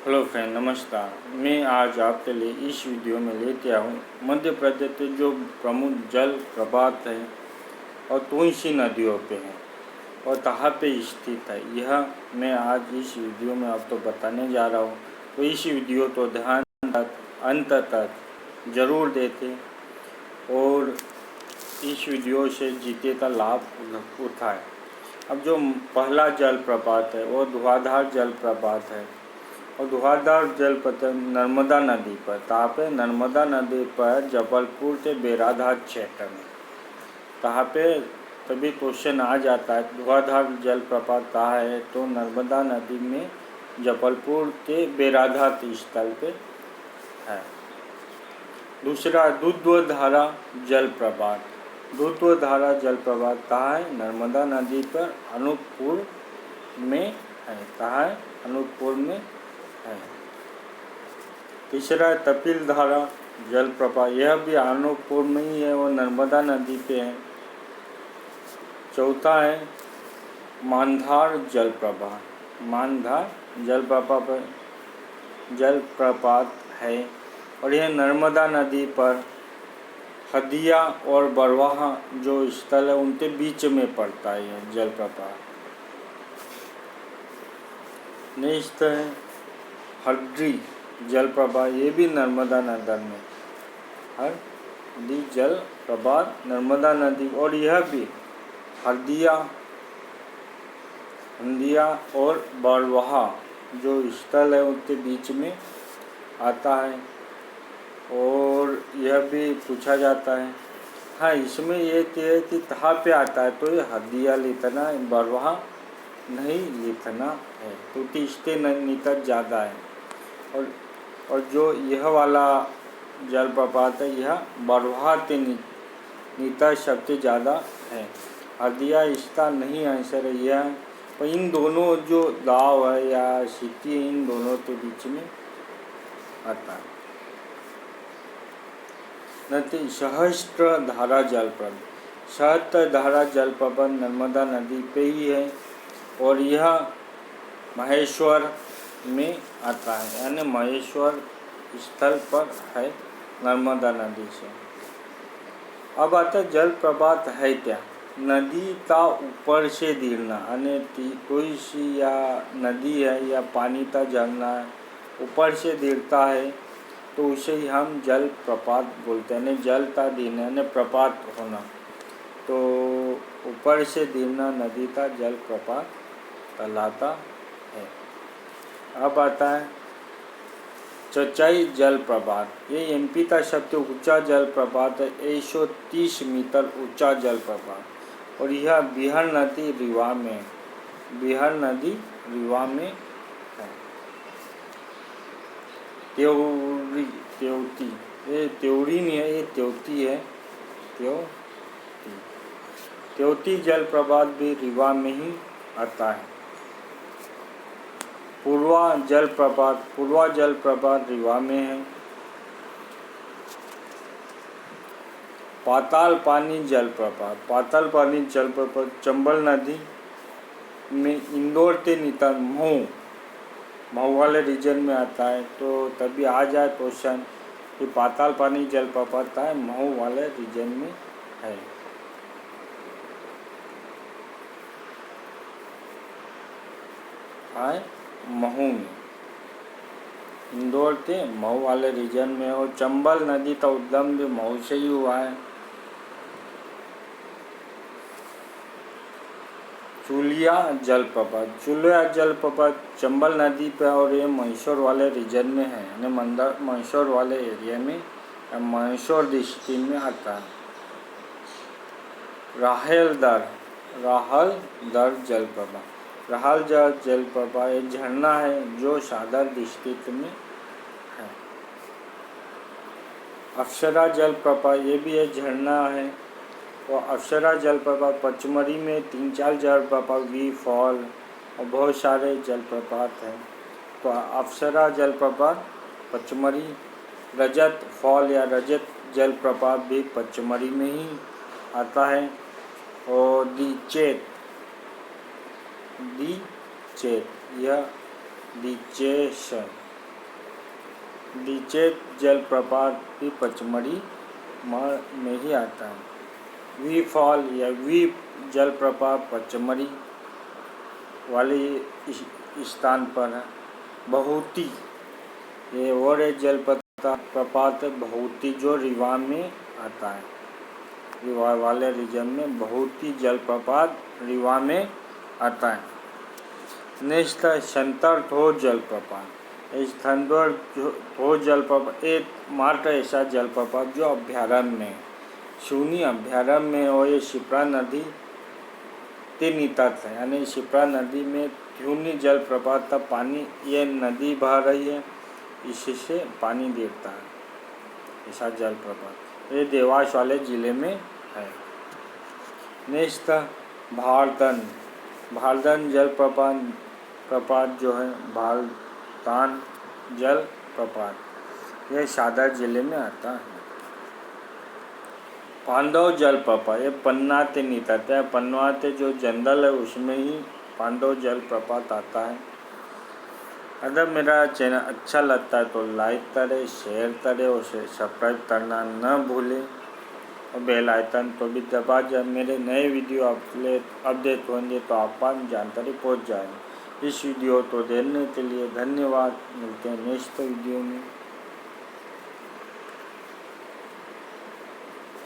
Hello friend, नमस्कार। मैं आज आपके लिए इस वीडियो में लेके आया हूँ मध्य प्रदेश के जो प्रमुख जल प्रपात है और कौन सी नदियों पे है और कहाँ पे स्थित है, यह मैं आज इस वीडियो में आपको बताने जा रहा हूँ। तो इस वीडियो को ध्यान तक अंत तक ज़रूर देखें और इस वीडियो से जीते का लाभ उठाएं। अब जो पहला जल प्रपात है वो धुआंधार जल प्रपात है और धुआंधार जलप्रपात नर्मदा नदी पर कहाँ पे, नर्मदा नदी पर जबलपुर के बेराधार क्षेत्र में। कहाँ पे तभी क्वेश्चन आ जाता है धुआंधार जलप्रपात कहाँ है, तो नर्मदा नदी में जबलपुर के बेराधार स्थल पे है। दूसरा दूधधारा जलप्रपात, दूधधारा जलप्रपात कहाँ है, नर्मदा नदी पर अनूपपुर में है। कहाँ है, अनूपपुर में है। तीसरा तपिल धारा जलप्रपात, यह भी अनूपपुर में ही है और नर्मदा नदी पे है। चौथा है मानधार जलप्रपात, मानधार जलप्रपात है और यह नर्मदा नदी पर हदिया और बरवाहा जो स्थल है उनके बीच में पड़ता है यह जलप्रपात। नेक्स्ट है हरदी जलप्रपात, ये भी नर्मदा नदी में, हरदी जलप्रपात नर्मदा नदी और यह भी हल्दिया और बरवाहा जो स्थल है उनके बीच में आता है। और यह भी पूछा जाता है, हाँ इसमें ये है कि कहाँ पे आता है, तो ये हल्दिया लिखना, बरवाहा नहीं लिखना है क्योंकि इसके निकट ज़्यादा है। और जो यह वाला जलप्रपात है यह बरवाहा के निकट सबसे ज़्यादा है। हल्दिया इसका नहीं आंसर है यह, और इन दोनों जो गाँव है या सिटी है इन दोनों के बीच में आता है। नदी सहस्त्र धारा जलप्रपात, सहस्त्र धारा जलप्रपात नर्मदा नदी पे ही है और यह महेश्वर में आता है, यानी महेश्वर स्थल पर है नर्मदा नदी से। अब आता है जलप्रपात है क्या, नदी का ऊपर से गिरना, यानी कोई सी या नदी है या पानी का झरना है ऊपर से गिरता है तो उसे ही हम जलप्रपात बोलते हैं। यानी जल का गिरना यानी प्रपात होना, तो ऊपर से गिरना नदी का जलप्रपात कहलाता है। अब आता है चचाई जलप्रपात, ये एमपी का सबसे ऊंचा जलप्रपात है, 130 मीटर ऊंचा जलप्रपात और यह बिहार नदी रीवा में, बिहार नदी रीवा में है। त्योती, ये त्योरी नहीं है, ये त्योती है, त्योती जलप्रपात भी रीवा में ही आता है। पूर्वा जलप्रपात रीवा में है। पाताल पानी जलप्रपात चंबल नदी में इंदौर के निकट मऊ वाले रीजन में आता है। तो तभी आ जाए क्वेश्चन कि पाताल पानी जलप्रपात का है मऊ वाले रीजन में है। महू में, इंदौर के मऊ वाले रीजन में, और चंबल नदी का उद्गम भी मऊ से ही हुआ है। चुलिया जलप्रपात चंबल नदी पे और ये मंदसौर वाले रीजन में है, यानी मंदसौर वाले एरिया में, मंदसौर डिस्ट्रिक्ट में आता है। राहल दर जलप्रपात एक झरना है जो सागर डिस्ट्रिक्ट में है। अप्सरा जलप्रपात ये भी एक झरना है और अप्सरा जलप्रपात पचमढ़ी में 3-4 जलप्रपात, वी फॉल और बहुत सारे जलप्रपात हैं। तो अप्सरा जलप्रपात पचमढ़ी, रजत फॉल या रजत जलप्रपात भी पचमढ़ी में ही आता है। और दीचेत, यह दीचेश दिचेत जलप्रपात भी पचमढ़ी में ही आता है। वी फॉल या वी जलप्रपात पचमढ़ी वाले स्थान पर है। बहुती, ये और एक जलप्रपात बहुती जो रीवा में आता है। रीवा वाले रीजन में बहुती जलप्रपात रीवा में आता है। नेक्स्ट है संतर ठोस जलप्रपात। इस संतर ठोस जलप्रपात एकमात्र ऐसा जलप्रपात जो अभ्यारण्य में, शून्य अभ्यारण्य में, और ये शिप्रा नदी के निकट है। यानी शिप्रा नदी में शून्य जलप्रपात का पानी, ये नदी बह रही है, इसी से पानी गिरता है, ऐसा जलप्रपात। ये देवास वाले ज़िले में है। नेक्स्ट भारतन। भारतन जलप्रपात जो है, भारतान जलप्रपात, यह सागर जिले में आता है। पांडव जलप्रपात, ये पन्ना ते निकलता है। पन्ना ते जो जंगल है उसमें ही पांडव जलप्रपात आता है। अगर मेरा चैनल अच्छा लगता है तो लाइक करें, शेयर करें और सब्सक्राइब करना न भूलें, और बेल आइकन तो भी दबा जाए। मेरे नए वीडियो अपडेट होंगे तो आप पास जानकारी पहुंच जाएगी। इस वीडियो को देखने के लिए धन्यवाद। मिलते हैं नेक्स्ट वीडियो में।